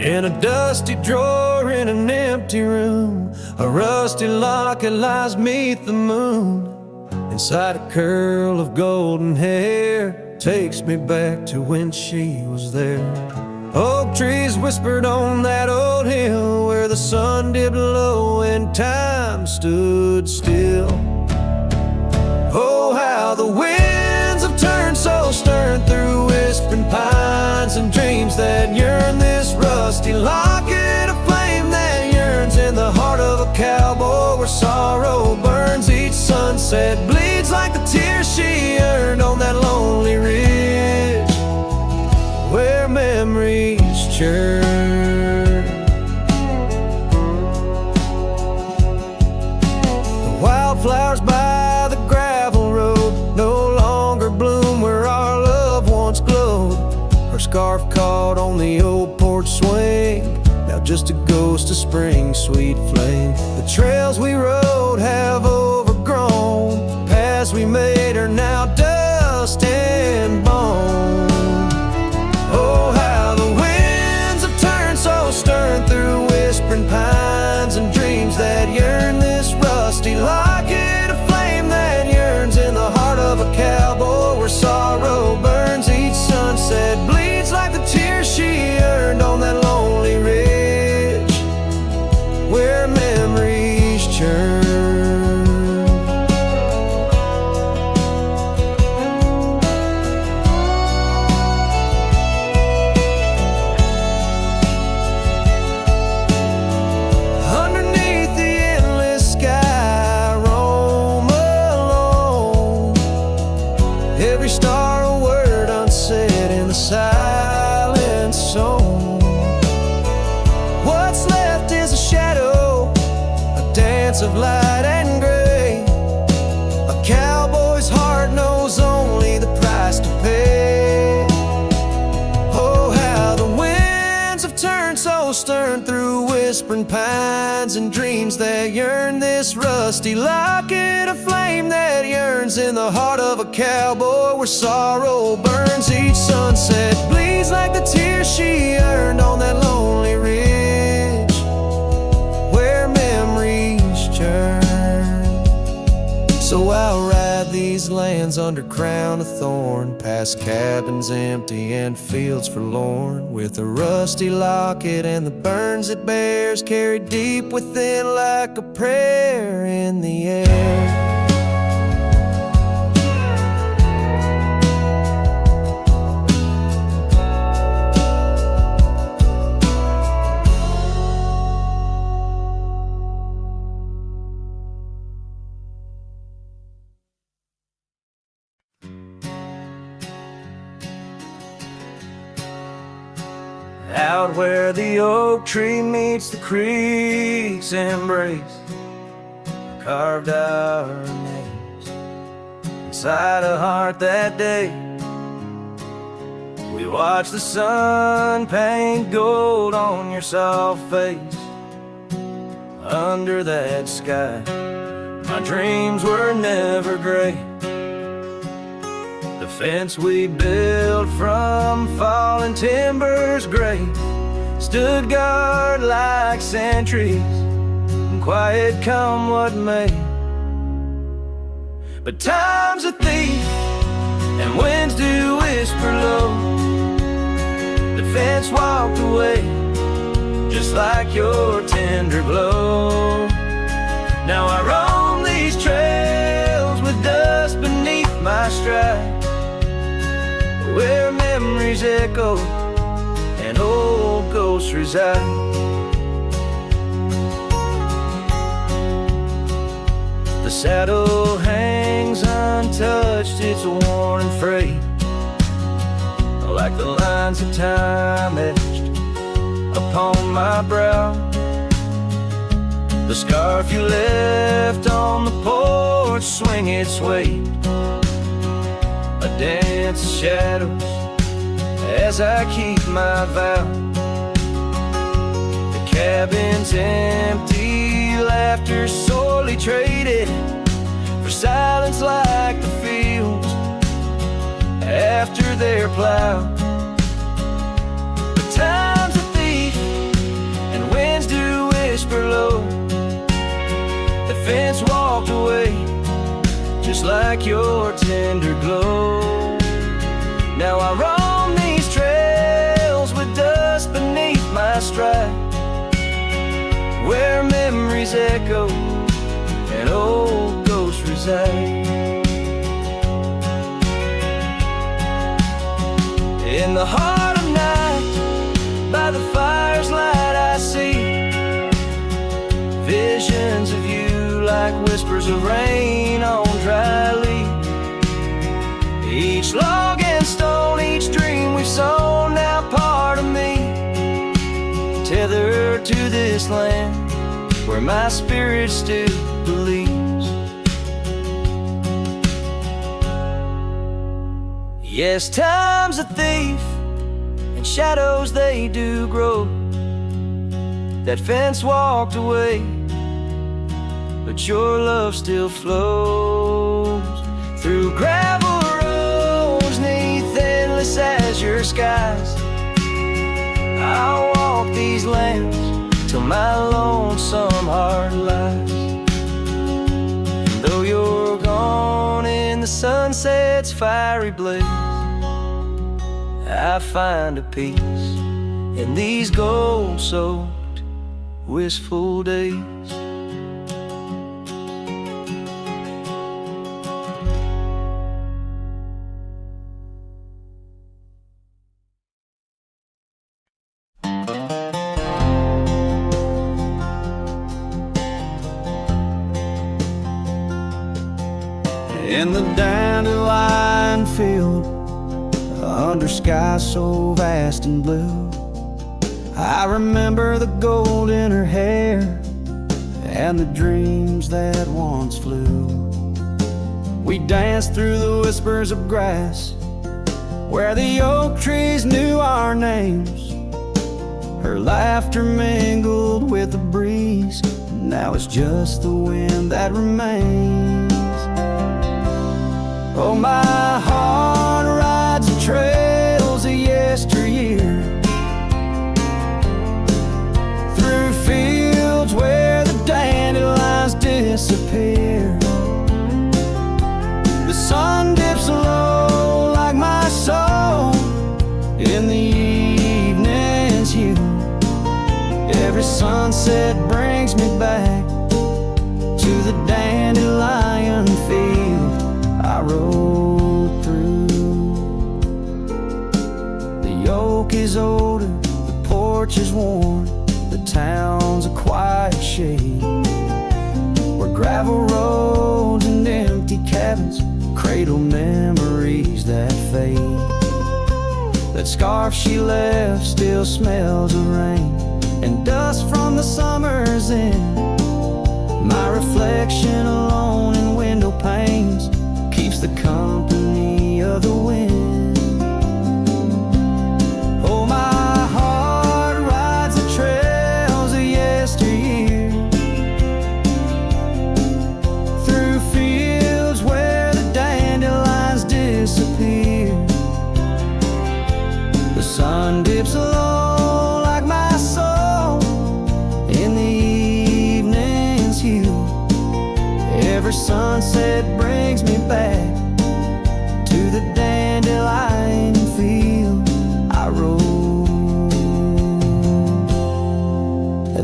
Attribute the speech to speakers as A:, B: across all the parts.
A: In a dusty drawer in an empty room, a rusty locket lies 'neath the moon. Inside a curl of golden hair takes me back to when she was there. Oak trees whispered on that old hill where the sun dipped low and time stood still. Oh, how the winds have turned so stern through whispering pines and dreams that yearn. This rusty locket, a flame that yearns in the heart of a cowboy where sorrow burns. Each sunset bleeds like the tears she earned on that lonely ridge where memories churn. The wildflowers by the gravel road no longer bloom where our love once glowed. Her scarf caught on the old porch swing, now just a ghost of spring's sweet flame. The trails we rode have overgrown, paths we made are now dust and bone. Oh, how the winds have turned so stern through whispering pines and dreams that yearn. This rusty locket, a flame that yearns in the heart of a cowboy where sorrow burns. Each sunset bleeds like the tears she earned on that lonely ridge where memories churn. Silent song. What's left is a shadow, a dance of light and gray. A cowboy's heart knows only the price to pay. Oh, how the winds have turned so stern through whispering pines and dreams that yearn. This rusty locket, a flame that yearns in the heart of a cowboy where sorrow burns. Each sunset bleeds like the tears she earned on that lonely ridge where memories churn. So I'll ride these lands under crown of thorn, past cabins empty and fields forlorn, with a rusty locket and the burns it bears carried deep within like a prayer in the air. Out where the oak tree meets the creek's embrace, carved our names inside a heart that day. We watched the sun paint gold on your soft face. Under that sky, my dreams were never gray. The fence we built from fallen timbers gray stood guard like sentries, quiet come what may. But time's a thief and winds do whisper low. The fence walked away just like your tender glow. Now I roam these trails with dust beneath my stride, where memories echo and old ghosts reside. The saddle hangs untouched, it's worn and frayed, like the lines of time etched upon my brow. The scarf you left on the porch swing its weight, a dance of shadows as I keep my vow. The cabin's empty, laughter sorely traded for silence like the fields after their plow. But time's a thief whisper low. The fence walked away, just like your tender glow. Now I roam these trails with dust beneath my stride, where memories echo and old ghosts reside. In the heart of night, by the fire's light, I see visions of you like whispers of rain on dry leaves. Each log and stone, each dream we've sown, now part of me, tethered to this land where my spirit still believes. Yes, time's a thief, and shadows they do grow. That fence walked away, but your love still flows through gravel roads, neath endless azure skies. I'll walk these lands till my lonesome heart lies. And though you're gone in the sunset's fiery blaze, I find a peace in these gold-soaked, wistful days. In the dandelion field, under sky so vast and blue, I remember the gold in her hair and the dreams that once flew. We danced through the whispers of grass, where the oak trees knew our names. Her laughter mingled with the breeze, now it's just the wind that remains. Oh, my heart rides the trails of yesteryear, through fields where the dandelions disappear. The sun dips low like my soul in the evening's hue. Every sunset brings me back to the dandelion field I rode through. The oak is older, the porch is worn, the town's a quiet shade, where gravel roads and empty cabins cradle memories that fade. That scarf she left still smells of rain and dust from the summer's end. My reflection alone in window panes keeps the company of the wind. Oh, my heart rides the trails of yesteryear, through fields where the dandelions disappear. The sun dips low like my soul in the evening's hue. Every sunset brings me back to the dandelion field I rode.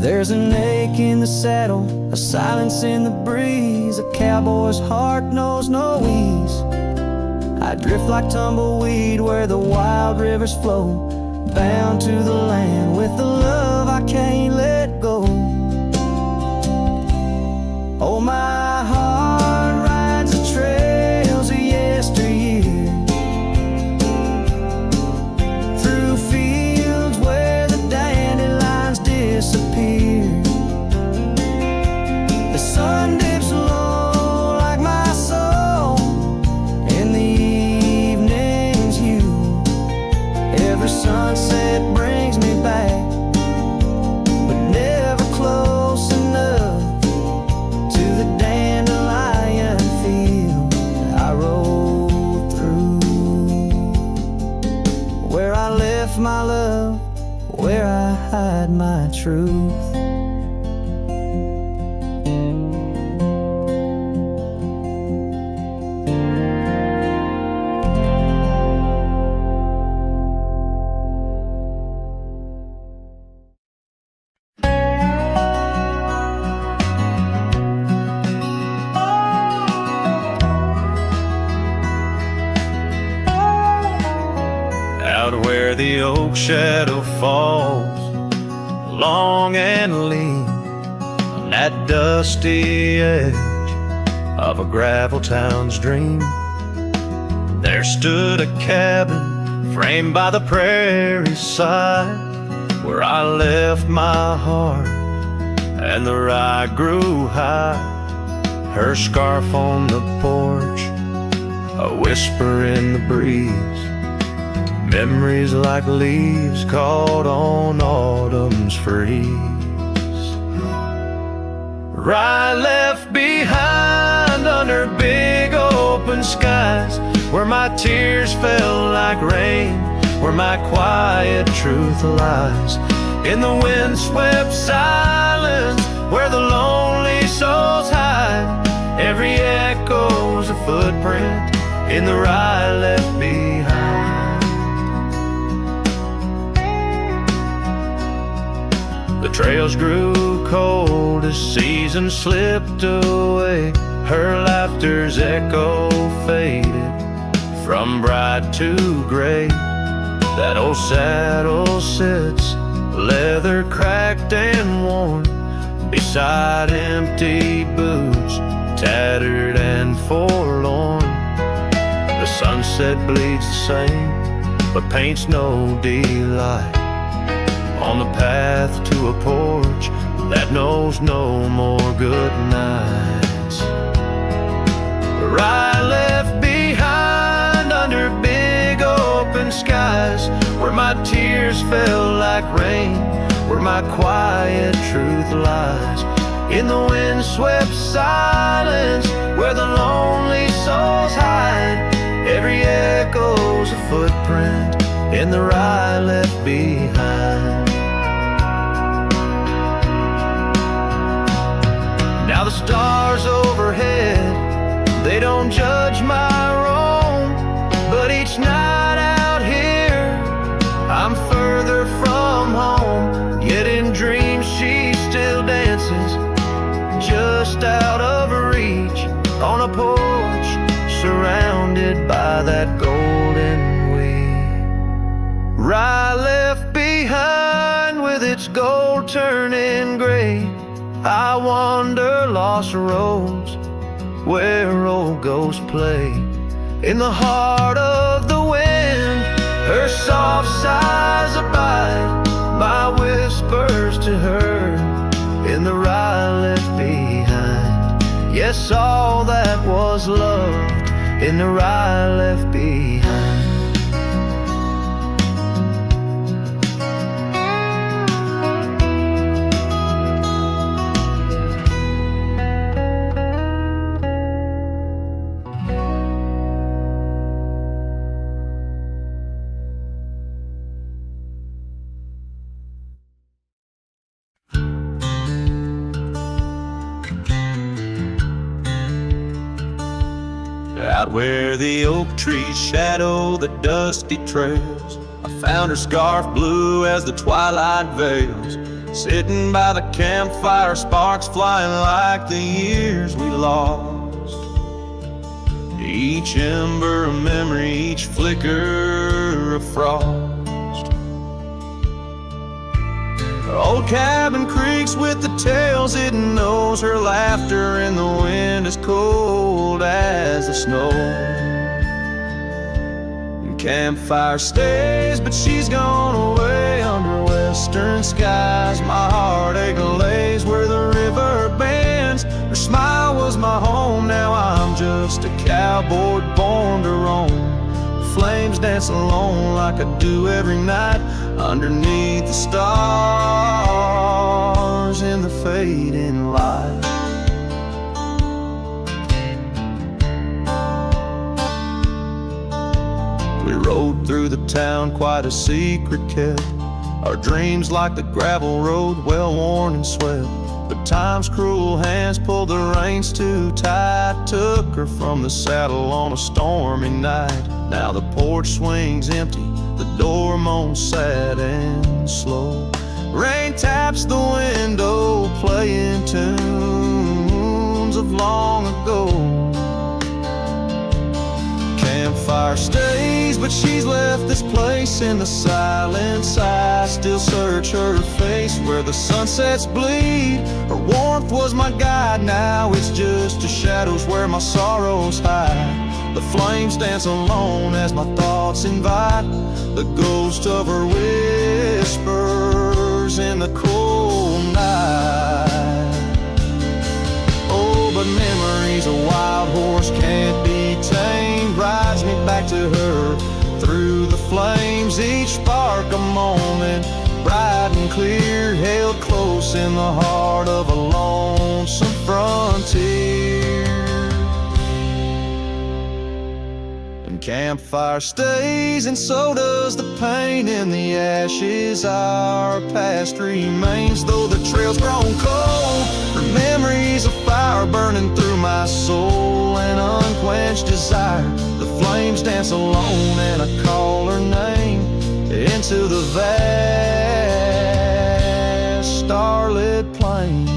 A: There's an ache in the saddle, a silence in the breeze. A cowboy's heart knows no ease. I drift like tumbleweed where the wild rivers flow, bound to the land with the love I can't let go. Oh, my heart rides the trails of yesteryear, through fields where the dandelions disappear. The sun dips low like my soul in the evening's hue. Every sunset brings me back, but never the oak shadow falls, long and lean, on that dusty edge of a gravel town's dream. There stood a cabin framed by the prairie's side, where I left my heart and the rye grew high. Her scarf on the porch, a whisper in the breeze, memories like leaves caught on autumn's freeze. Rye left behind under big open skies, where my tears fell like rain, where my quiet truth lies. In the windswept silence, where the lonely souls hide, every echo's a footprint in the rye left behind. The trails grew cold as seasons slipped away. Her laughter's echo faded from bright to gray. That old saddle sits, leather cracked and worn, beside empty boots, tattered and forlorn. The sunset bleeds the same, but paints no delight on the path to a porch that knows no more good nights. Rye left behind under big open skies, where my tears fell like rain, where my quiet truth lies. In the windswept silence, where the lonely souls hide, every echo's a footprint in the rye left behind. Now the stars overhead, they don't judge my wrong, but each night out here I'm further from home. Yet in dreams she still dances, just out of reach, on a porch surrounded by that golden wheat. Rye left behind with its gold turning gray, I wander lost roads where old ghosts play. In the heart of the wind, her soft sighs abide, my whispers to her in the rye left behind. Yes, all that was loved in the rye left behind. Out where the oak trees shadow the dusty trails, I found her scarf blue as the twilight veils. Sitting by the campfire, sparks flying like the years we lost. Each ember a memory, each flicker a frost. Her old cabin creaks with the tales it knows, her laughter in the wind is cold as the snow. And campfire stays, but she's gone away under western skies. My heartache lays where the river bends. Her smile was my home, now I'm just a cowboy born to roam. Flames dance alone like I do every night, underneath the stars in the fading light. We rode through the town, quite a secret kept, our dreams like the gravel road, well worn and swept. But time's cruel hands pulled the reins too tight, took her from the saddle on a stormy night. Now the porch swings empty, the door moans sad and slow. Rain taps the window, playing tunes of long ago. Campfire stays, but that she's left this place in the silence, I still search her face. Where the sunsets bleed, her warmth was my guide. Now it's just the shadows where my sorrows hide. The flames dance alone as my thoughts invite the ghost of her whispers in the cold night. Oh, but memories a wild horse can't be tamed rides me back to her through the flames. Each spark a moment, bright and clear, held close in the heart of a lonesome frontier. And campfire stays, and so does the pain. In the ashes our past remains. Though the trail's grown cold, her memories of fire burning through my soul. An unquenched desire, the flames dance alone, and I call her name into the vast starlit plain.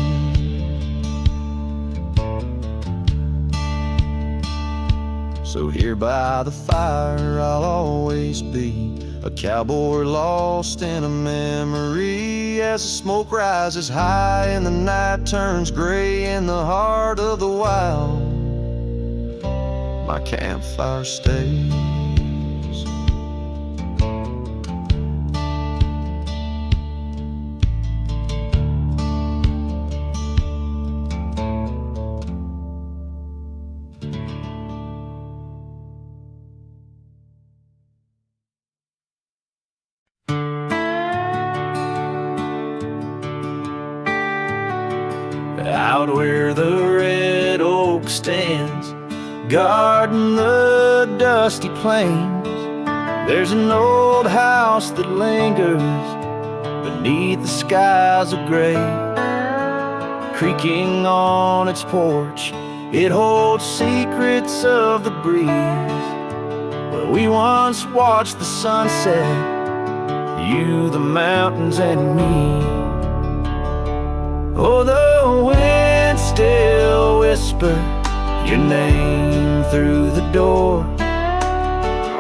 A: So here by the fire I'll always be, a cowboy lost in a memory. As the smoke rises high and the night turns gray in the heart of the wild, my campfire stays. Out where the red oak stands, guarding the dusty plains, there's an old house that lingers beneath the skies of gray. Creaking on its porch, it holds secrets of the breeze, where we once watched the sunset, you, the mountains, and me. Oh, the wind still whispers your name through the door.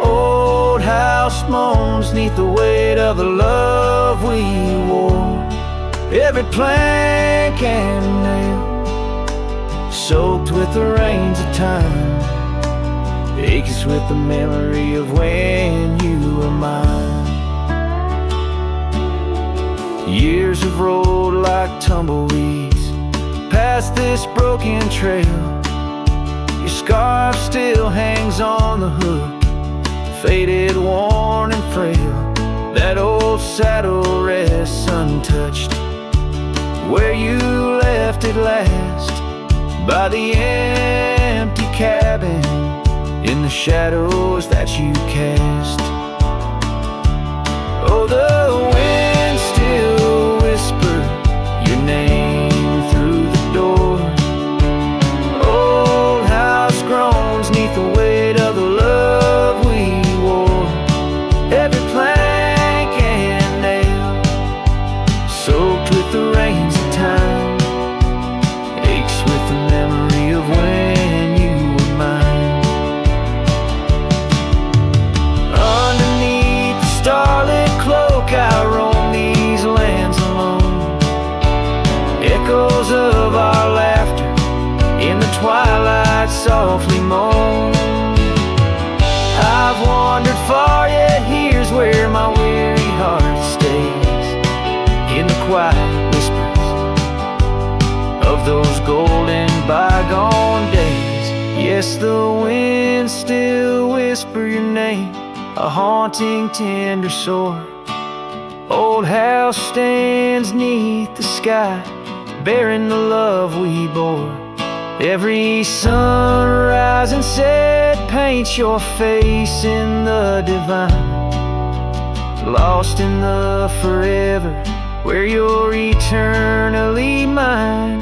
A: Old house moans neath the weight of the love we wore. Every plank and nail soaked with the rains of time aches with the memory of when you were mine. Years have rolled like tumbleweeds past this broken trail. Your scarf still hangs on the hook, faded, worn, and frail. That old saddle rests untouched where you left it last, by the empty cabin in the shadows that you cast. Oh, the wind still whispers your name through the door. Old house groans neath the weight of the love we wore. Every plank and nail soaked with the rains of time aches with the memory of when you were mine. Underneath the starlit cloak I roam these lands alone. Echoes of our laughter in the twilight softly moan. I've wandered far, yet here's where my weary heart stays, in the quiet whispers of those golden bygone days. Yes, the wind still whispers your name, a haunting tender sore. Old house stands neath the sky, bearing the love we bore. Every sunrise and set paints your face in the divine, lost in the forever where you're eternally mine.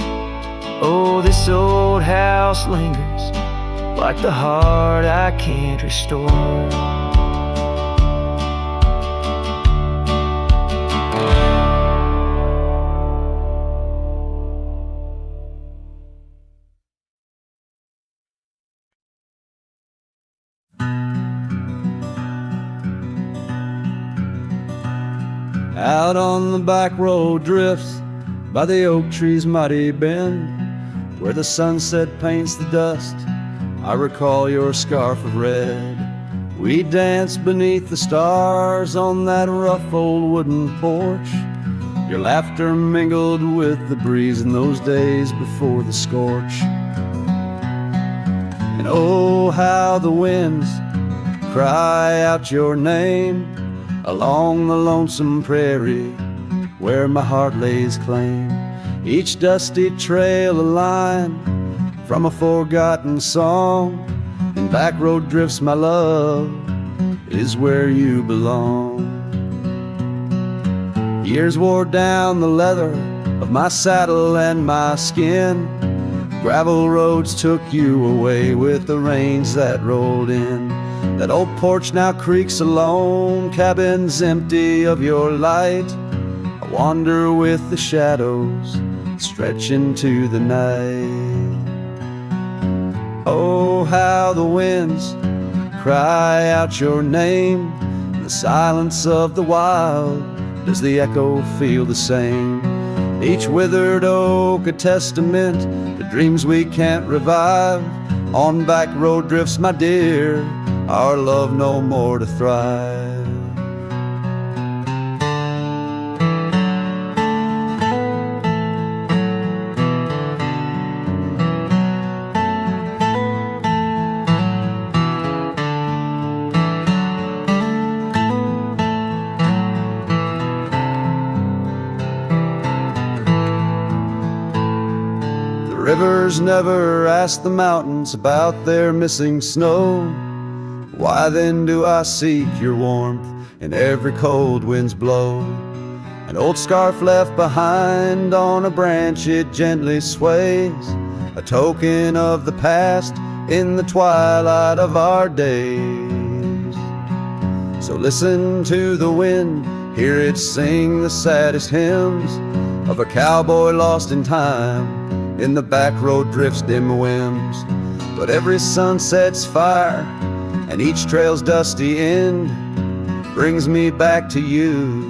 A: Oh, this old house lingers like the heart I can't restore. Out on the back road drifts by the oak tree's mighty bend, where the sunset paints the dust, I recall your scarf of red. We danced beneath the stars on that rough old wooden porch. Your laughter mingled with the breeze in those days before the scorch. And oh, how the winds cry out your name along the lonesome prairie where my heart lays claim. Each dusty trail a line from a forgotten song, and back road drifts, my love, is where you belong. Years wore down the leather of my saddle and my skin. Gravel roads took you away with the rains that rolled in. That old porch now creaks alone, cabins empty of your light. I wander with the shadows stretch into the night. Oh, how the winds cry out your name. In the silence of the wild, does the echo feel the same? Each withered oak a testament to dreams we can't revive. On back road drifts, my dear, our love no more to thrive. Rivers never ask the mountains about their missing snow. Why then do I seek your warmth in every cold wind's blow? An old scarf left behind on a branch, it gently sways, a token of the past in the twilight of our days. So listen to the wind, hear it sing the saddest hymns of a cowboy lost in time in the back road drifts dim whims. But every sunset's fire and each trail's dusty end brings me back to you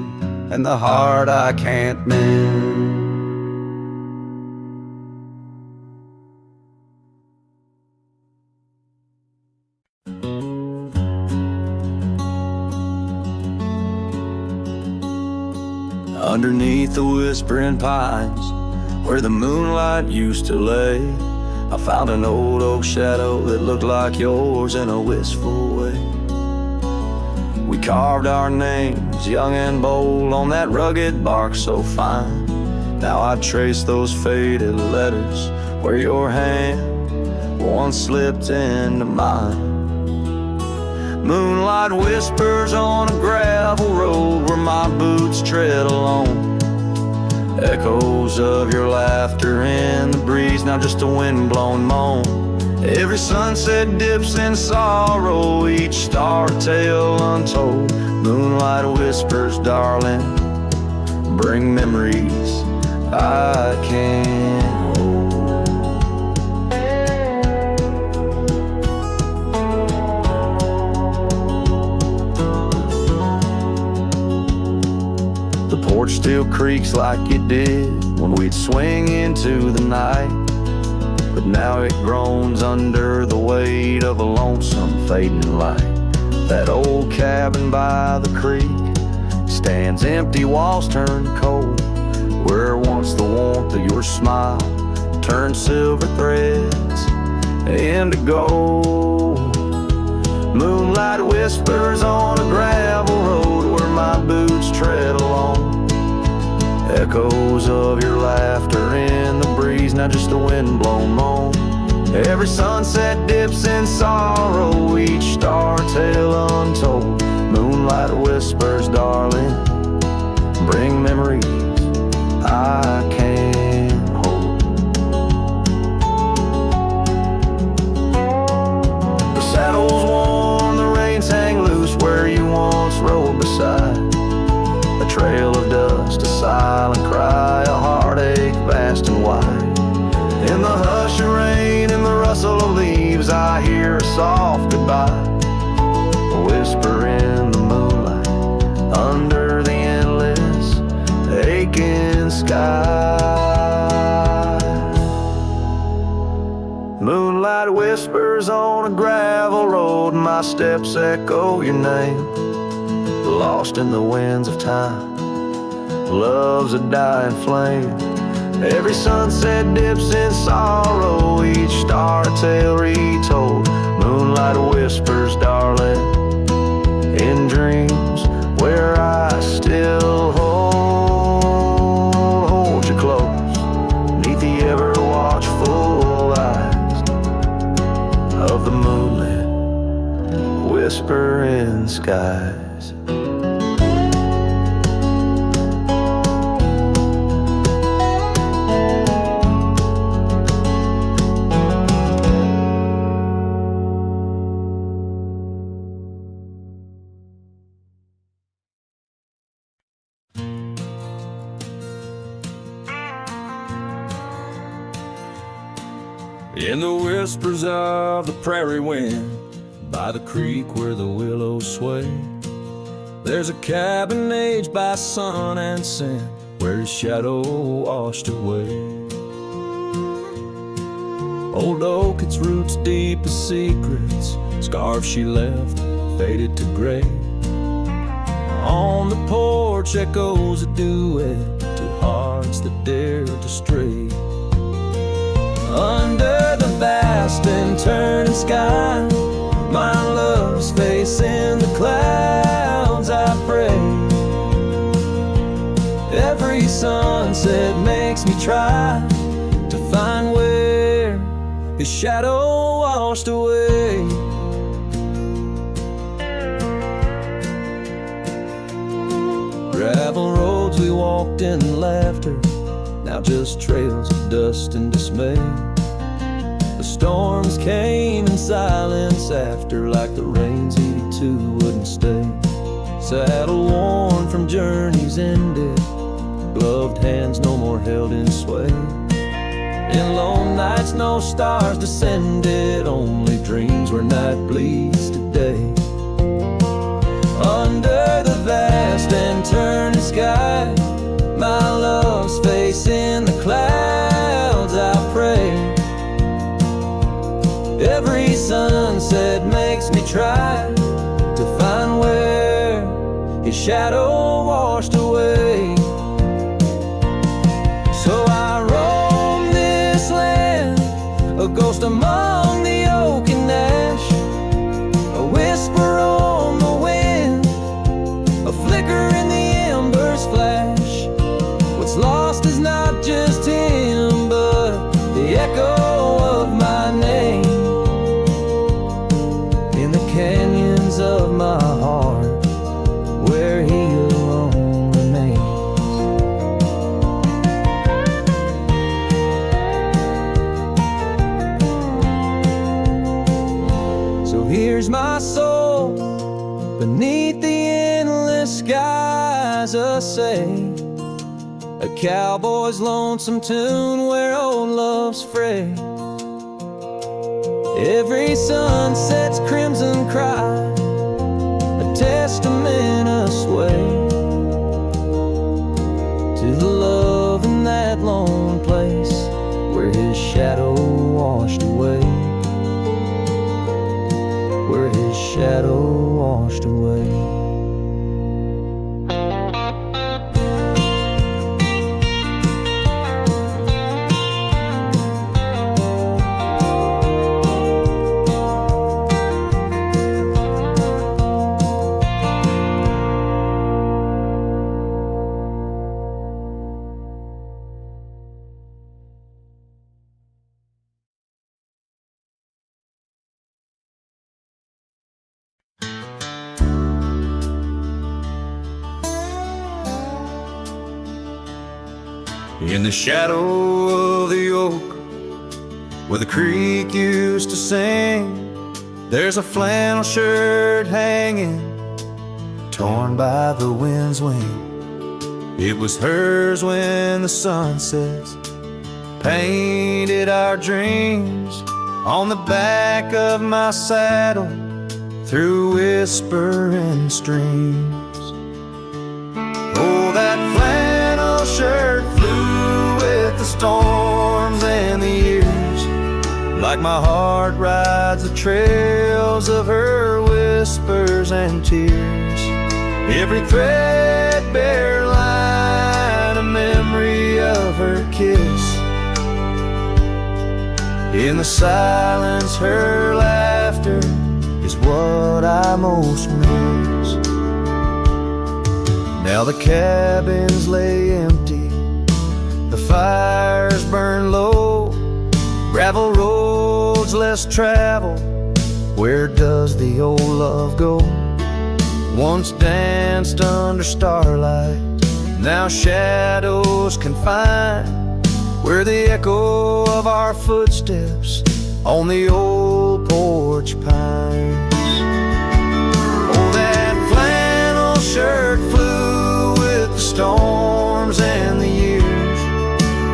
A: and the heart I can't mend. Underneath the whispering pines where the moonlight used to lay, I found an old oak shadow that looked like yours in a wistful way. We carved our names, young and bold, on that rugged bark so fine. Now I trace those faded letters where your hand once slipped into mine. Moonlight whispers on a gravel road where my boots tread alone. Echoes of your laughter in the breeze, now just a wind-blown moan. Every sunset dips in sorrow, each star a tale untold. Moonlight whispers, darling, bring memories I can't hold. The porch still creaks like it did when we'd swing into the night, but now it groans under the weight of a lonesome fading light. That old cabin by the creek stands empty, walls turn cold, where once the warmth of your smile turned silver threads into gold. Moonlight whispers on a gravel road where my boots tread along. Echoes of your laughter in the breeze, now just a wind-blown moan. Every sunset dips in sorrow, each star a tale untold. Moonlight whispers, darling, bring memories I can't hold. The saddle's worn, the reins hang loose where you once rode beside. A trail of dust, a silent cry, a heartache vast and wide. In the hush of rain, in the rustle of leaves, I hear a soft goodbye, a whisper in the moonlight under the endless sky. Moonlight whispers on a gravel road, my steps echo your name. Lost in the winds of time, love's a dying flame. Every sunset dips in sorrow, each star a tale retold. Moonlight whispers, darling, in dreams where I still hold you close, neath the ever watchful eyes of the moonlit whispering skies.
B: In the whispers of the prairie wind, by the creek where the willows sway, there's a cabin aged by sun and sand, where his shadow washed away. Old oak, its roots deep as secrets, scarf she left faded to gray. On the porch echoes a duet to hearts that dared to stray. Under the vast and turning sky, my love's face in the clouds, I pray. Every sunset makes me try to find where his shadow washed away. Gravel roads we walked in laughter, now just trails of dust and dismay. The storms came in silence after, like the rains he too wouldn't stay. Saddle worn from journeys ended, gloved hands no more held in sway. In lone nights no stars descended, only dreams where night bleeds today. Under the vast and turning sky, my love's face in the clouds, I pray. Every sunset makes me try to find where his shadow washed away. So I roam this land, a ghost among the oak and ash, a whisper on the wind, a flicker in the embers flash. What's lost is not just him, but the echo of my name in the canyons of my heart, where he alone remains. So here's my soul beneath the endless skies, a say, a cowboy's lonesome tune where old love's fray. Every sunset's crimson cry, a testament asway to the love in that lone place where his shadow washed away, where his shadow washed away. In the shadow of the oak, where the creek used to sing, there's a flannel shirt hanging, torn by the wind's wing. It was hers when the sunsets painted our dreams on the back of my saddle through whispering streams. Oh, that flannel shirt flew storms and the years, like my heart rides the trails of her whispers and tears. Every threadbare line, a memory of her kiss. In the silence, her laughter is what I most miss. Now the cabins lay empty, the fires burn low, gravel roads less traveled. Where does the old love go? Once danced under starlight, now shadows confine, where the echo of our footsteps on the old porch pines. Oh, that flannel shirt flew with the storms and the years,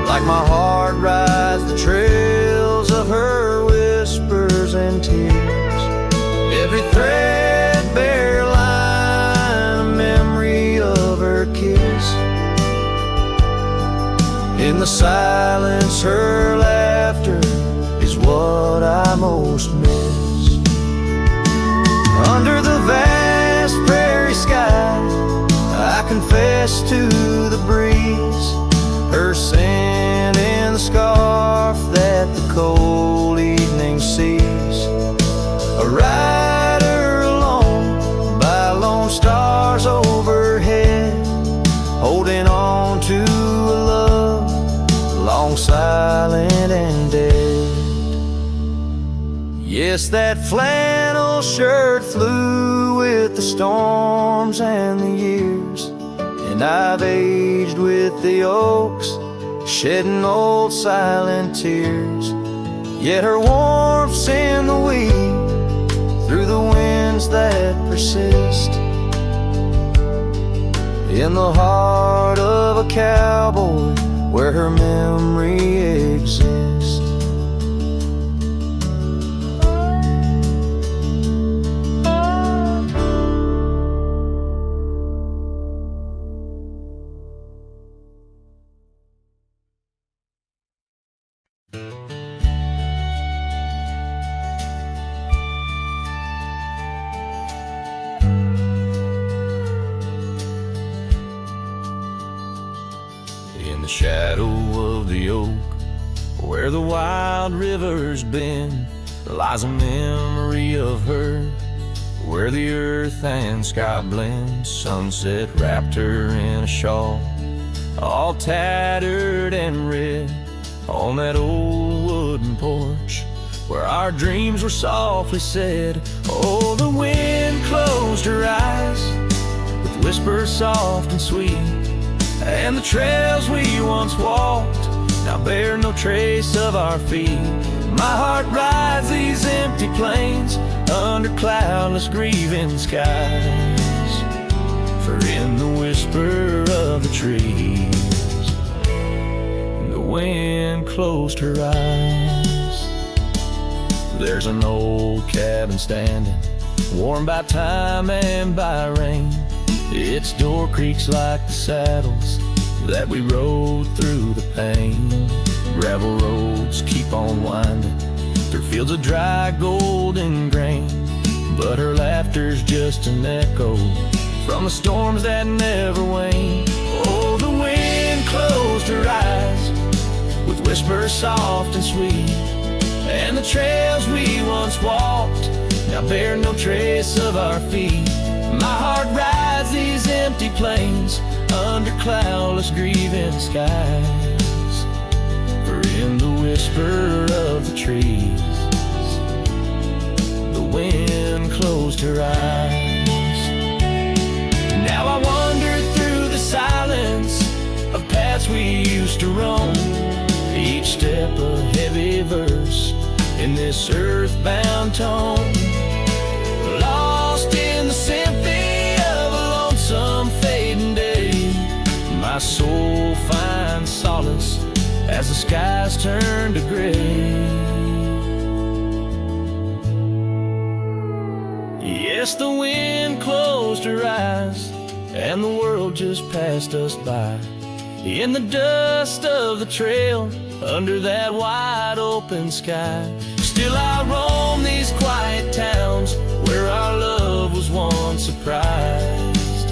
B: like my heart rides the trails of her whispers and tears. Every threadbare line, a memory of her kiss. In the silence, her laughter is what I most miss. Under the vast prairie sky, I confess to the breeze, her scent in the scarf that the cold evening sees. A rider alone by lone stars overhead, holding on to a love long silent and dead. Yes, that flannel shirt flew with the storms and the years, and I've aged with the oaks, shedding old silent tears. Yet her warmth's in the weed, through the winds that persist, in the heart of a cowboy where her memory exists. In the shadow of the oak, where the wild river's been, lies a memory of her, where the earth and sky blend. Sunset wrapped her in a shawl, all tattered and red, on that old wooden porch, where our dreams were softly said. Oh, the wind closed her eyes with whispers soft and sweet, and the trails we once walked now bear no trace of our feet. My heart rides these empty plains under cloudless grieving skies, for in the whisper of the trees, the wind closed her eyes. There's an old cabin standing, warmed by time and by rain. Its door creaks like the saddles that we rode through the pain. Gravel roads keep on winding through fields of dry golden grain, but her laughter's just an echo from the storms that never wane. Oh, the wind closed her eyes with whispers soft and sweet, and the trails we once walked now bear no trace of our feet. My heart rides these empty plains under cloudless grieving skies, for in the whisper of the trees, the wind closed her eyes. Now I wander through the silence of paths we used to roam, each step a heavy verse in this earthbound tone, lost in the symphony of a lonesome fading day. My soul finds solace as the skies turn to gray. Yes, the wind closed her eyes, and the world just passed us by.
A: in the dust of the trail, under that wide open sky. Still I roam these quiet towns where our love was once surprised,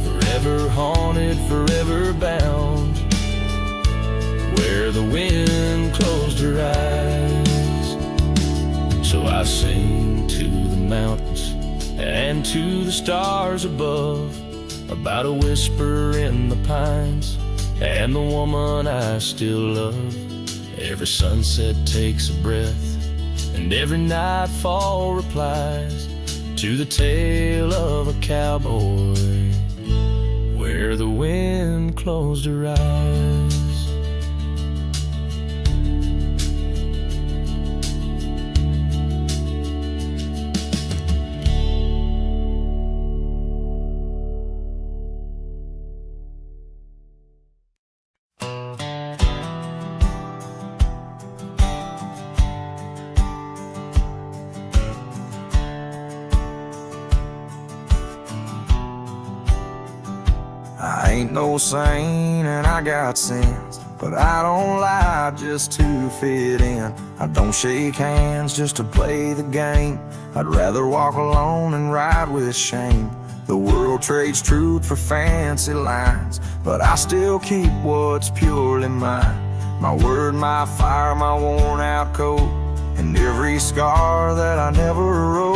A: forever haunted, forever bound, where the wind closed her eyes. So I sing to the mountains and to the stars above about a whisper in the pines and the woman I still love. Every sunset takes a breath and every nightfall replies to the tale of a cowboy where the wind closed her eyes.
B: I ain't no saint and I got sins, but I don't lie just to fit in. I don't shake hands just to play the game. I'd rather walk alone and ride with shame. The world trades truth for fancy lines, but I still keep what's purely mine. My word, my fire, my worn out coat, and every scar that I never wrote.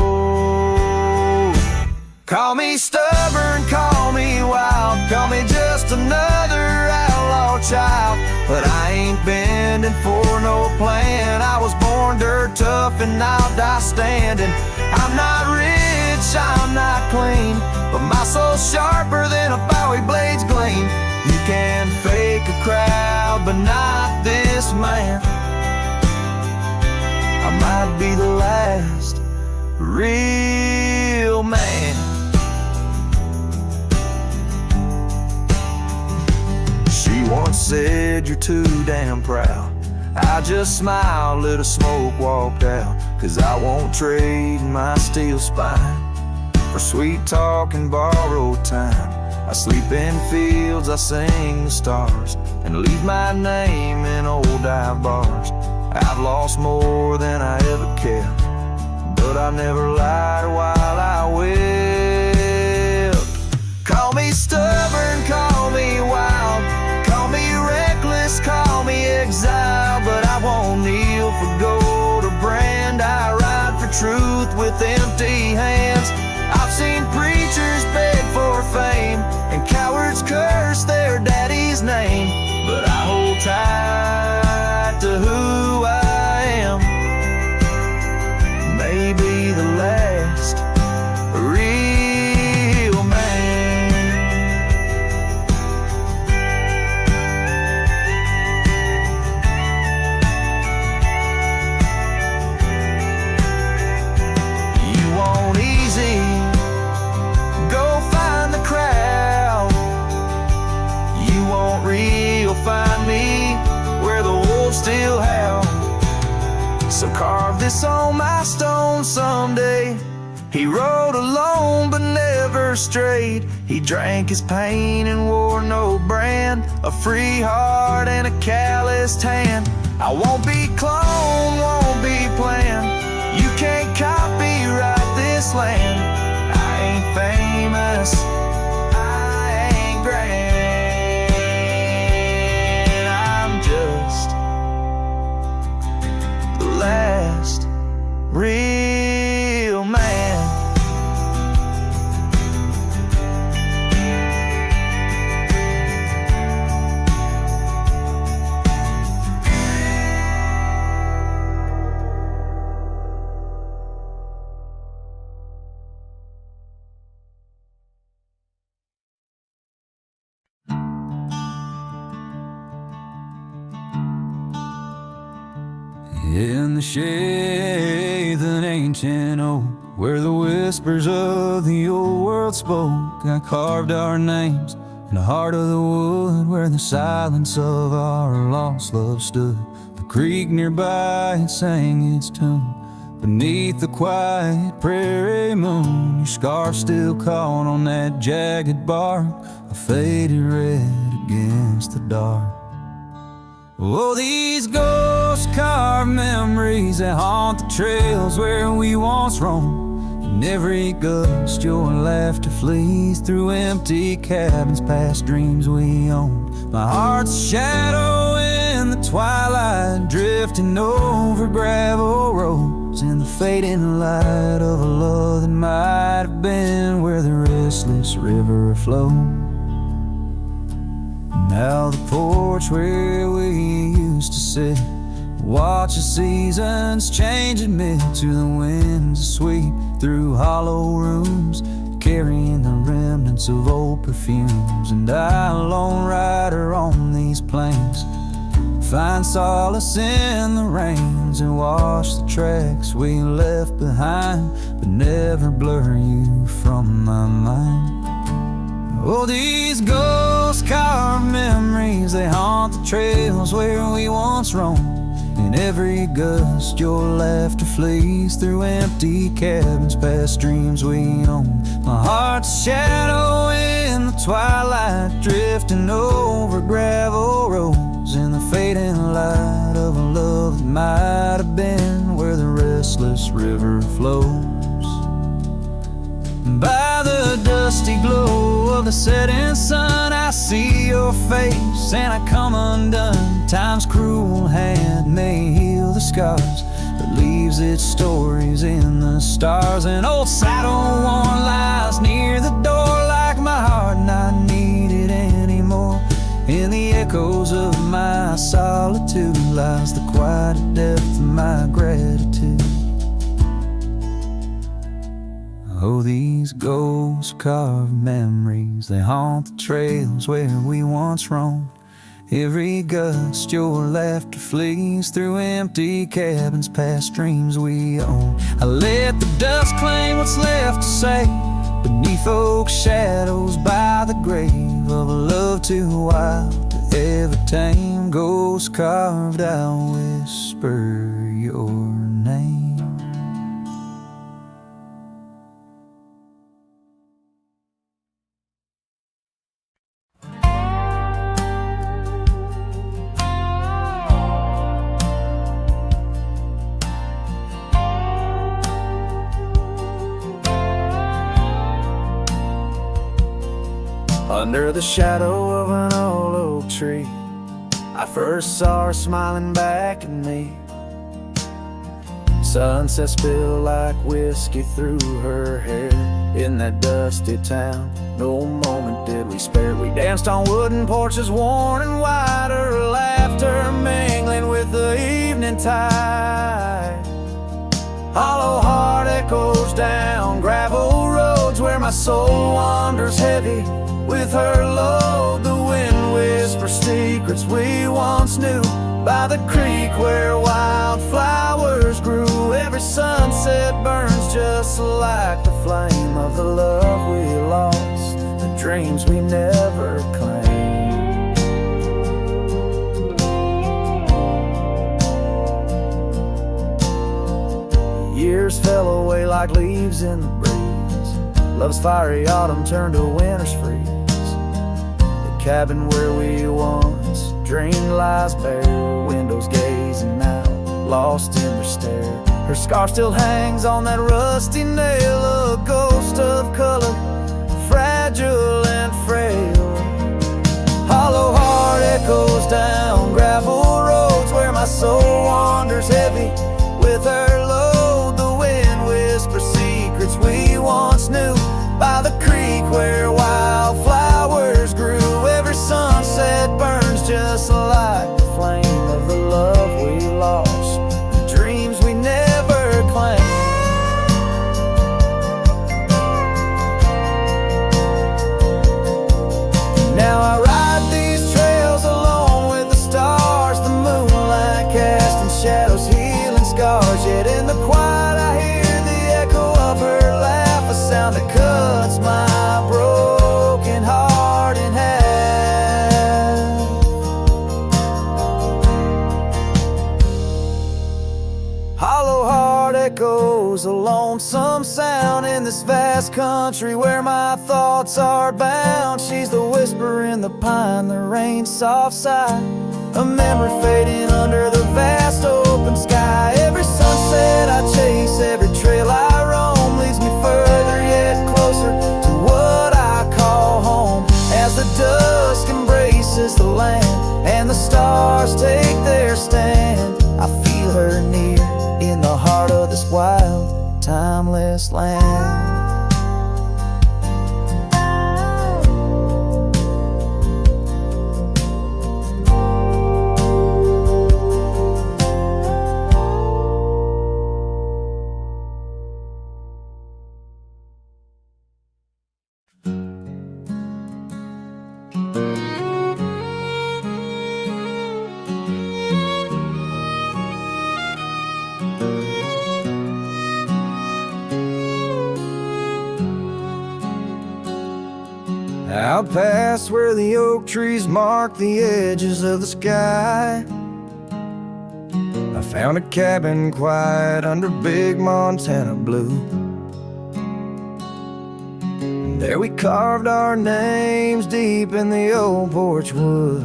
B: Call me stubborn, call me wild, call me just another outlaw child, but I ain't bending for no plan. I was born dirt tough and I'll die standing. I'm not rich, I'm not clean, but my soul's sharper than a Bowie blade's gleam. You can fake a crowd, but not this man. I might be the last real man. She once said, you're too damn proud. I just smiled, lit a smoke, walked out, 'cause I won't trade my steel spine for sweet talk and borrowed time. I sleep in fields, I sing the stars, and leave my name in old dive bars. I've lost more than I ever kept, but I never lied while I wept. Call me stubborn, call me wild, call me reckless, call me exile, but I won't kneel for gold or brand. I ride for truth with empty hands. I've seen preachers beg for fame and cowards curse their daddy's name, but I hold tight to who I am. Maybe the last real man. You want easy, go find the crowd. You want real, find me where the wolves still howl. So carve this on my stone someday. He rode alone but never strayed. He drank his pain and wore no brand, a free heart and a calloused hand. I won't be cloned, won't be planned. You can't copyright this land. I ain't famous, I ain't grand. I'm just the last real man. In the shade of an ancient oak, where the whispers of the old world spoke, I carved our names in the heart of the wood, where the silence of our lost love stood. The creek nearby, it sang its tune beneath the quiet prairie moon. Your scarf still caught on that jagged bark, a faded red
A: against the dark. Oh, these ghost-carved memories that haunt the trails where we once roamed. In every gust your laughter flees through empty cabins past dreams we owned. My heart's a shadow in the twilight, drifting over gravel roads in the fading light of a love that might have been where the restless river flowed. Now the porch where we used to sit, watch the seasons change amid to the winds that sweep through hollow rooms, carrying the remnants of old perfumes. And I, a lone rider on these plains, find solace in the rains and wash the tracks we left behind, but never blur you from my mind. Oh, these ghost-carved memories, they haunt the trails where we once roamed. In every gust your laughter flees through empty cabins past dreams we own. My heart's a shadow in the twilight, drifting over gravel roads in the fading light of a love that might have been where the restless river flows. By the dusty glow of the setting sun, I see your face and I come undone. Time's cruel hand may heal the scars, but leaves its stories in the stars. An old saddle worn lies near the door, like my heart not needed anymore. In the echoes of my solitude lies the quiet depth of my gratitude. Oh, these ghost-carved memories, they haunt the trails where we once roamed. Every gust your laughter flees through empty cabins past dreams we own. I let the dust claim what's left to say beneath oak shadows by the grave of a love too wild to ever tame. Ghost-carved, I'll whisper your name.
B: Under the shadow of an old oak tree, I first saw her smiling back at me. Sunset spilled like whiskey through her hair. In that dusty town, no moment did we spare. We danced on wooden porches worn and wide, her laughter mingling with the evening tide. Hollow heart echoes down gravel roads where my soul wanders heavy with her load. The wind whispers secrets we once knew by the creek where wildflowers grew. Every sunset burns just like the flame of the love we lost, the dreams we never claimed. Years fell away like leaves in the breeze. Love's fiery autumn turned to winter's freeze. The cabin where we once dreamed lies bare, windows gazing out, lost in their stare. Her scarf still hangs on that rusty nail, a ghost of color, fragile and frail. Hollow heart echoes down gravel roads where my soul wanders heavy with her load. The wind whispers secrets we once knew by the creek where wildflowers grew. Every sunset burns just like the flame of the love we lost, the dreams we never claimed. Now I ride these trails alone with the stars, the moonlight casting shadows, healing scars. Yet in the quiet I hear the echo of her laugh, a sound that cuts my broken heart in half. Hollow heart
A: echoes, a lonesome sound in this vast country where my thoughts are bound. She's the whisper in the pine, the rain's soft sigh, a memory fading under the vast open sky. Every sunset I chase, every trail I roam leads me further yet closer to what I call home. As the dusk embraces the land and the stars take their stand, I feel her near in the heart of this wild, timeless land. Out past where the oak trees mark the edges of the sky, I found a cabin quiet under big Montana blue. And there we carved our names deep in the old porch wood.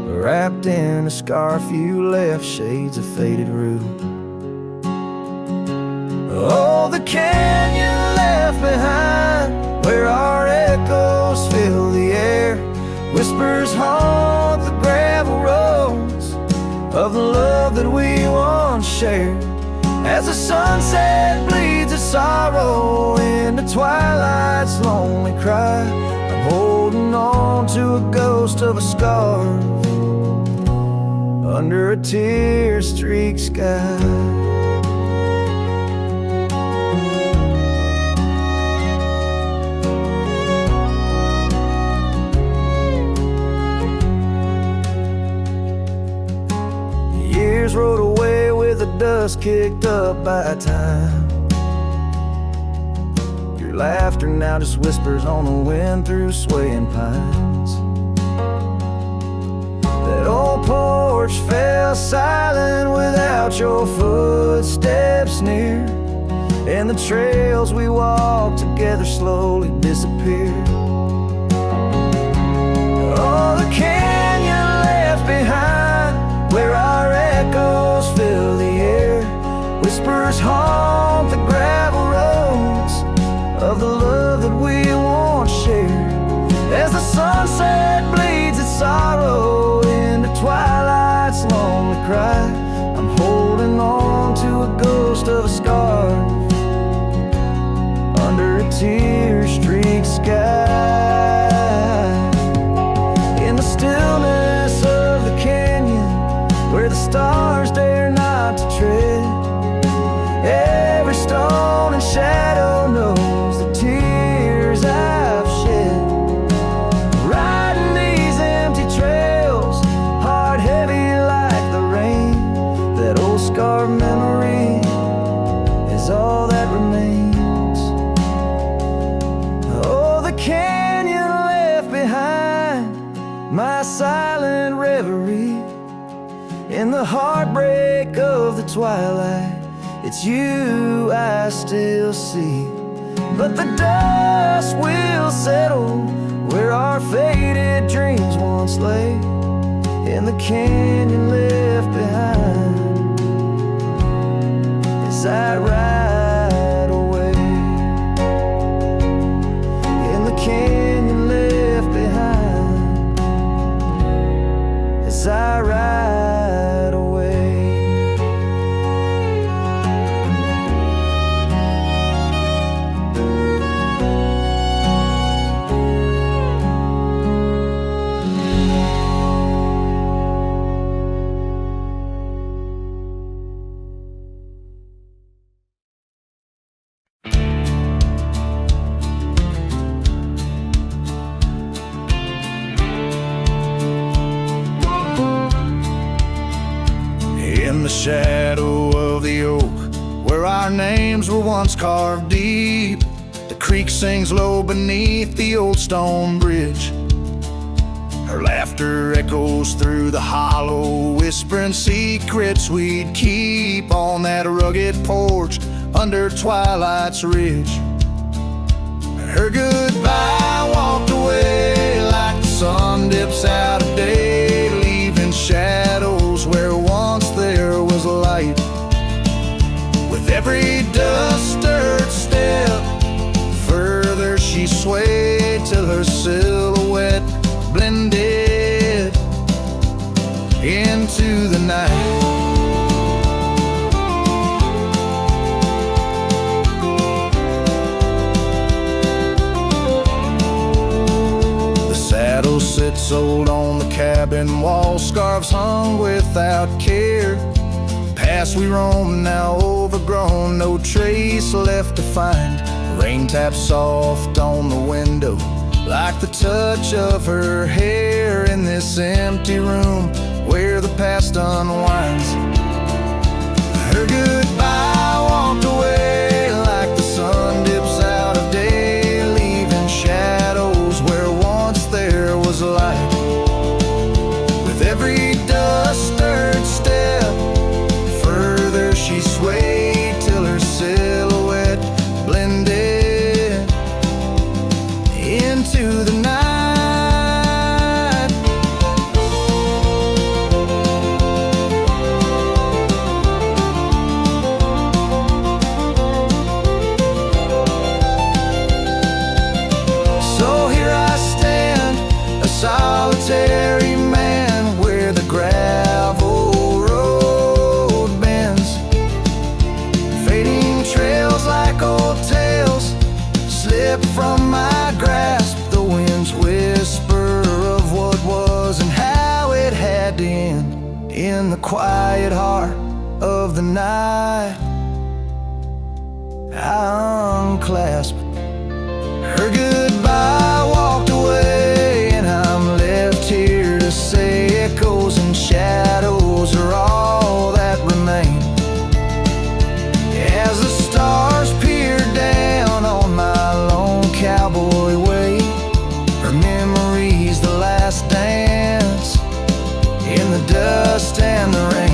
A: Wrapped in a scarf you left shades of faded rue. Oh, the canyon left behind, where our echoes fill the air. Whispers haunt the gravel roads of the love that we once shared. As the sunset bleeds its sorrow into twilight's lonely cry, I'm holding on to a ghost of a scarf under a tear-streaked sky. Rode away with the dust kicked up by time. Your laughter now just whispers on the wind through swaying pines. That old porch fell silent without your footsteps near, and the trails we walked together slowly disappeared. Oh, the canyon left behind, where our echoes fill the air. Whispers haunt the gravel roads of the love that we once shared. As the sunset bleeds its sorrow into twilight's lonely cry, I'm holding on to a ghost of a scarf under a tear-streaked sky. In the stillness of the canyon, where the stars dare not to tread, every stone and shadow knows the tears I've shed. Riding these empty trails, heart heavy like the rain, that old scar memory is all that remains. Oh, the canyon left behind, my silent reverie. In the heartbreak of the twilight, it's you I still see. But the dust will settle where our faded dreams once lay, in the canyon left behind as I ride away. In the canyon left behind as I ride away. In the shadow of the oak, where our names were once carved deep, the creek sings low beneath the old stone bridge. Her laughter echoes through the hollow, whispering secrets we'd keep on that rugged porch under twilight's ridge. Her goodbye walked away like the sun dips out of day, leaving shadows where once there was light. With every dust-stirred step, further she swayed till her silhouette blended into the night. The saddle sits old on the cabin wall, scarves hung without care. Past we roam, now overgrown, no trace left to find. Rain taps soft on the window, like the touch of her hair in this empty room where the past unwinds. Her goodbye walked away like the sun dips out of day, leaving shadows where once there was light. With every dust-stirred step, further she swayed till her silhouette blended into the night. So here I stand, a solitary man, where the gravel road bends. Fading trails like old tales slip from my grasp, the wind's whisper of what was and how it had to end. In the quiet heart of the night, I unclasp her goodbye, walked away, and I'm left here to say echoes and shadows are all that remain. As the stars peer down on my lone cowboy way, her memory's the last dance in the dust and the rain.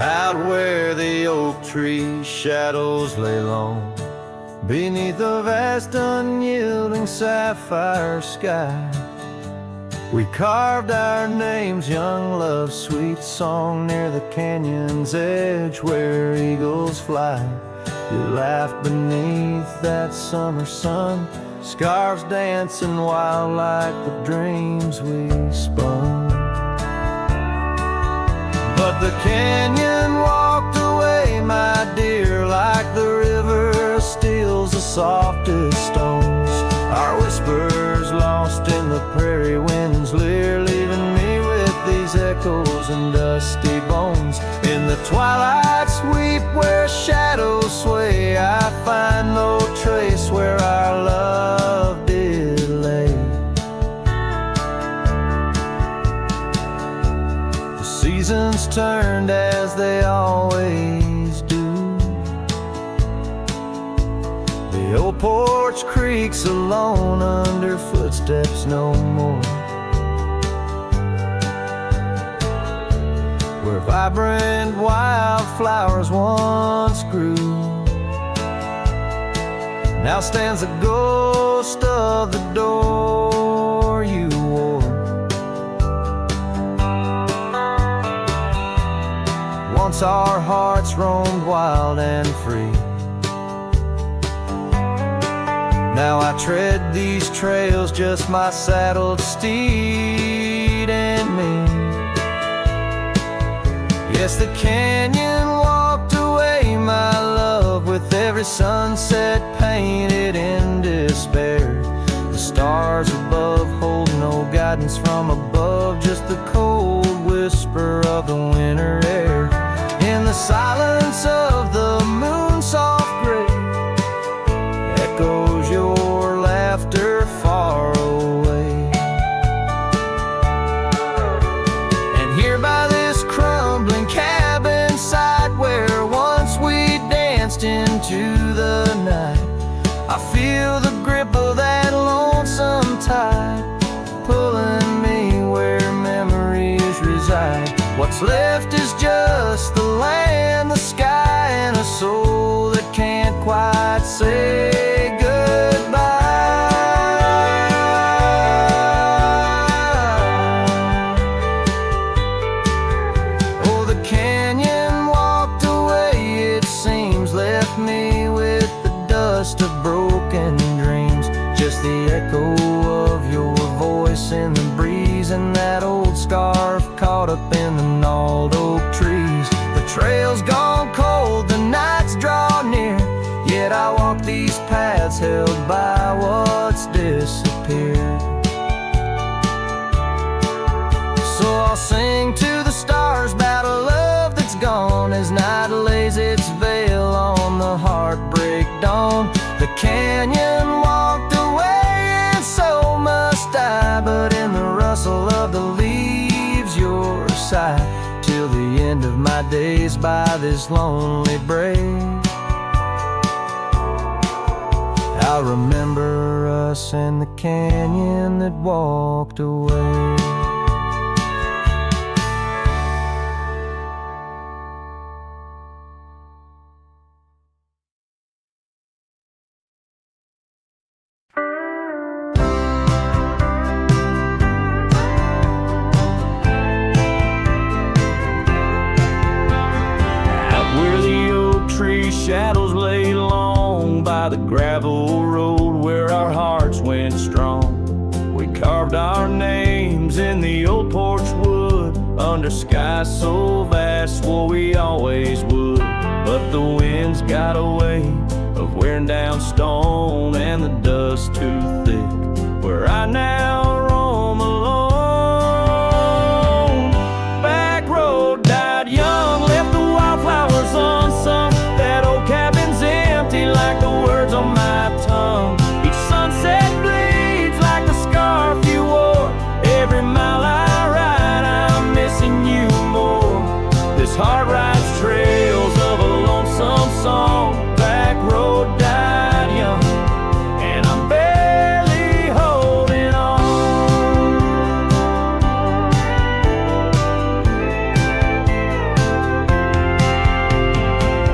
B: Out where the oak tree shadows lay long, beneath a vast unyielding sapphire sky, we carved our names, young love's sweet song, near the canyon's edge where eagles fly. You laughed beneath that summer sun, scarves dancing wild like the dreams we spun. But the canyon walked away, my dear, like the river steals the softest stones. Our whispers lost in the prairie wind's leer, leaving me with these echoes and dusty bones. In the twilight sweep where shadows sway, I find no trace where our love did lay. Seasons turned as they always do. The old porch creaks alone under footsteps no more, where vibrant wildflowers once grew. Now stands the ghost of the door you wore. Once our hearts roamed wild and free. Now I tread these trails, just my saddled steed and me. Yes, the canyon walked away, my love, with every sunset painted in despair. The stars above hold no guidance from above, just the cold whisper of the winter air. In the silence of the
A: echoes your laughter far away. And here by this crumbling cabin site where once we danced into the night, I feel the grip of that lonesome tide pulling me where memories reside. What's left is just the land, the sky, and a soul that can't quite say goodbye. Oh, the canyon walked away, it seems, left me with the dust of broken dreams. Just the echo of your voice in the breeze, and that old scarf caught up in the gnarled oak trees. The trail's gone cold, the nights draw near, yet I walk these paths held by what's disappeared. So I'll sing to the stars about a love that's gone as night lays its veil on the heartbreak dawn. The canyon walked away and so must I, but in the rustle of the leaves your side, till the end of my days by this lonely break. I'll remember us in the canyon that walked away.
C: Shadows lay long by the gravel road where our hearts went strong. We carved our names in the old porch wood under skies so vast, swore we always would. But the winds got a way of wearing down stone and the dust too thick where I now roam alone. Back road died young, left the wildflowers unsung. That old cabin's empty like the words on my tongue. Each sunset bleeds like the scarf you wore. Every mile I ride, I'm missing you more. This heart rides trails of a lonesome song. Back road died young, and I'm barely holding on.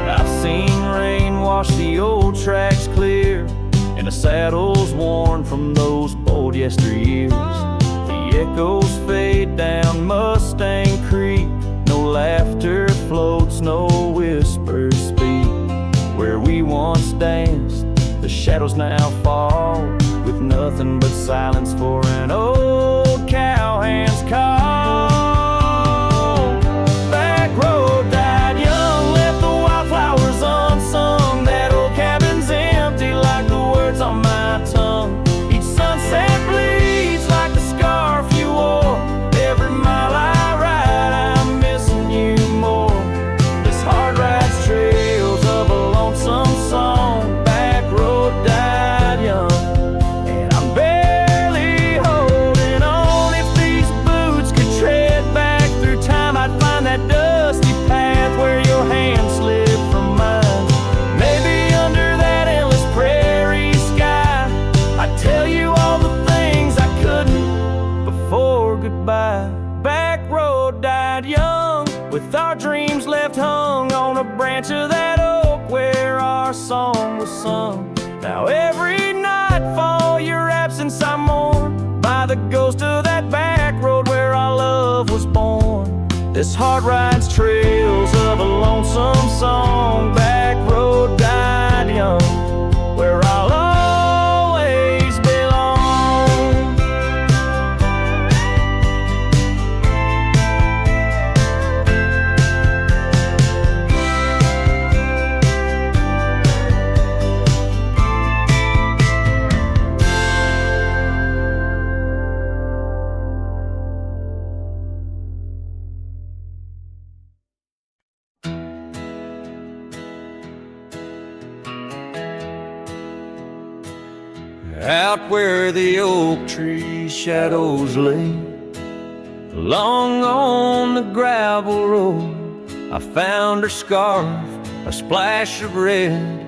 C: I've seen rain wash the old tracks clear, and the saddles worn from those old yesteryears. The echoes fade down Mustang Creek. No laughter floats, no whispers speak. Where we once danced, the shadows now fall, with nothing but silence for an old cowhand's call. Back road died young, left the wildflowers unsung. That old cabin's empty like the words on my tongue. Each sunset bleeds like the scarf you wore. Every mile I ride, I'm missing you more. This heart rides trails of a lonesome song. Back road died young, and I'm barely holding on. If these boots could tread back through time, I'd find that dusty path where your hand slipped from mine. Maybe under that endless prairie sky, I'd tell you all the things I couldn't before goodbye. Back road died young, with our dreams left hung on a branch of that oak where our song was sung. Now every nightfall your absence I mourn, by the ghost of that back road where our love was born. This heart rides trails of a lonesome song. Back road died young, where I'll always belong.
B: out where the oak tree shadows lay. Along on the gravel road, I found her scarf, a splash of red,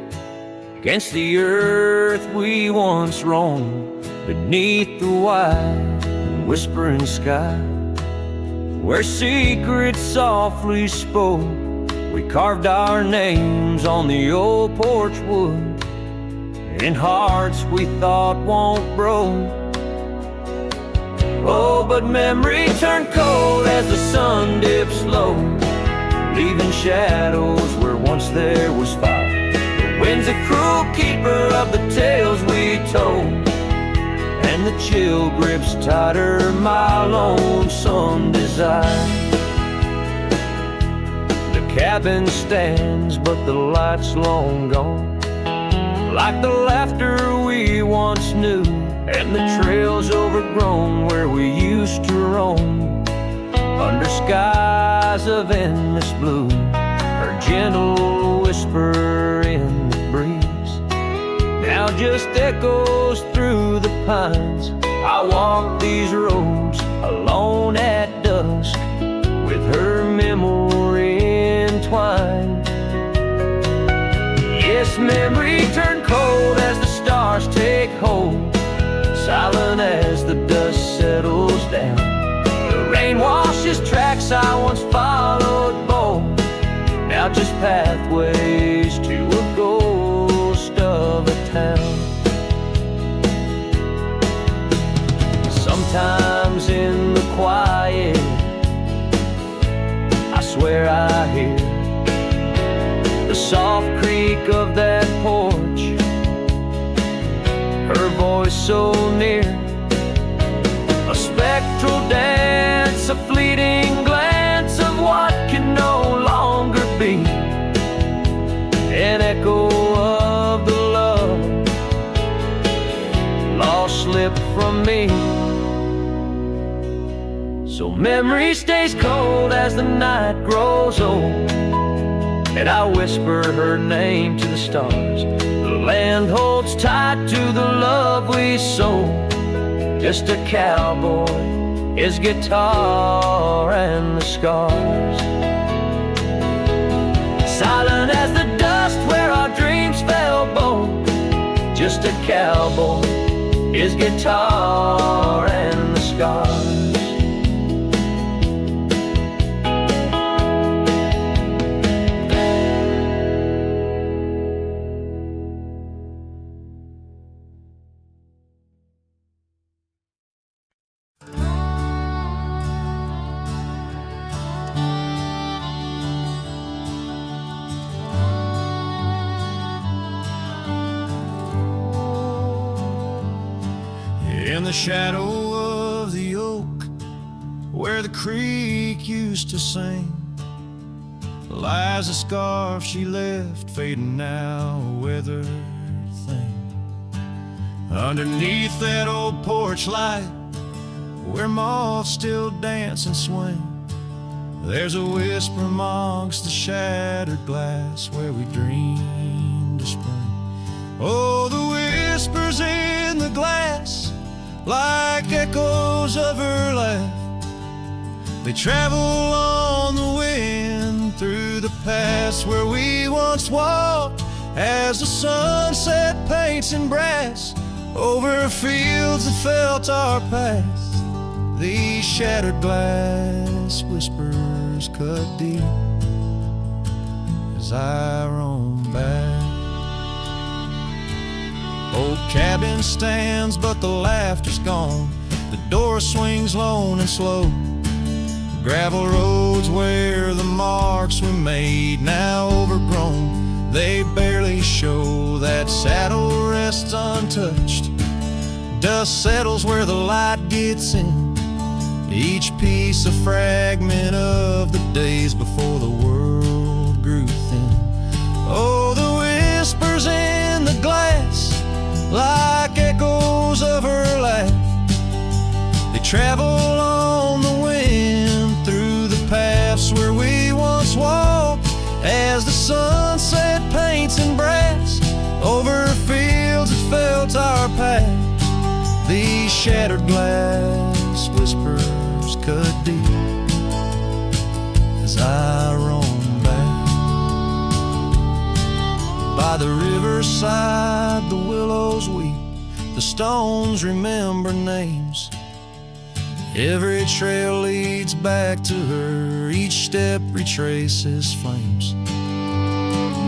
B: against the earth we once roamed, beneath the wide and whispering sky, where secrets softly spoke. We carved our names on the old porch wood, in hearts we thought won't grow. Oh, but memory turned cold as the sun dips low, leaving shadows where once there was fire. The wind's a cruel keeper of the tales we told, and the chill grips tighter my lonesome desire. The cabin stands, but the light's long gone, like the laughter we once knew, and the trails overgrown where we used to roam, under skies of endless blue. Her gentle whisper in the breeze now just echoes through the pines. I walk these roads alone at dusk, with her memory entwined. Yes, memory turned cold as the stars take hold, silent as the dust settles down. The rain washes tracks I once followed bold, now just pathways to a ghost of a town. Sometimes in the quiet, I swear I hear the soft creak of that porch, her voice so near, a spectral dance, a fleeting glance of what can no longer be, an echo of the love lost slipped from me. So memory stays cold as the night grows old, and I whisper her name to the stars. The land holds tight to the love we sold, just a cowboy, his guitar and the scars. Silent as the dust where our dreams fell bold, just a cowboy, his guitar and the scars.
A: In the shadow of the oak, where the creek used to sing, lies a scarf she left, fading now, a weathered thing. Underneath that old porch light, where moths still dance and swing, there's a whisper amongst the shattered glass, where we dreamed of spring. Oh, the whispers in the glass, like echoes of her laugh, they travel on the wind through the past where we once walked, as the sunset paints in brass over fields that felt our past. These shattered glass whispers cut deep as I roam back. Old cabin stands, but the laughter's gone. The door swings lone and slow. Gravel roads where the marks we made, now overgrown, they barely show. That saddle rests untouched, dust settles where the light gets in, each piece a fragment of the days before the world grew thin. Oh, the whispers in the glass, like echoes of her laugh, they travel on the wind through the paths where we once walked, as the sunset paints in brass over fields that felt built our path, these shattered glass whispers cut deep as I roam back. By the riverside the willows weep, the stones remember names. Every trail leads back to her, each step retraces flames.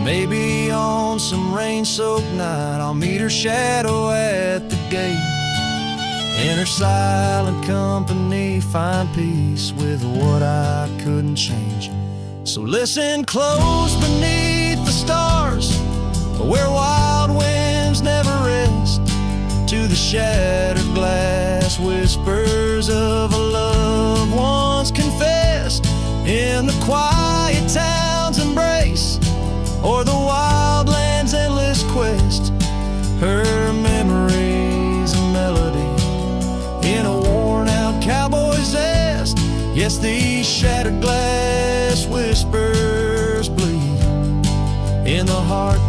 A: Maybe on some rain-soaked night I'll meet her shadow at the gate. In her silent company find peace with what I couldn't change. So listen close beneath the stars, where wild winds never rest, to the shattered glass whispers of a love once confessed. In the quiet town's embrace, or the wild land's endless quest, her memory's a melody in a worn-out cowboy's zest. Yes, these shattered glass whispers bleed in the heart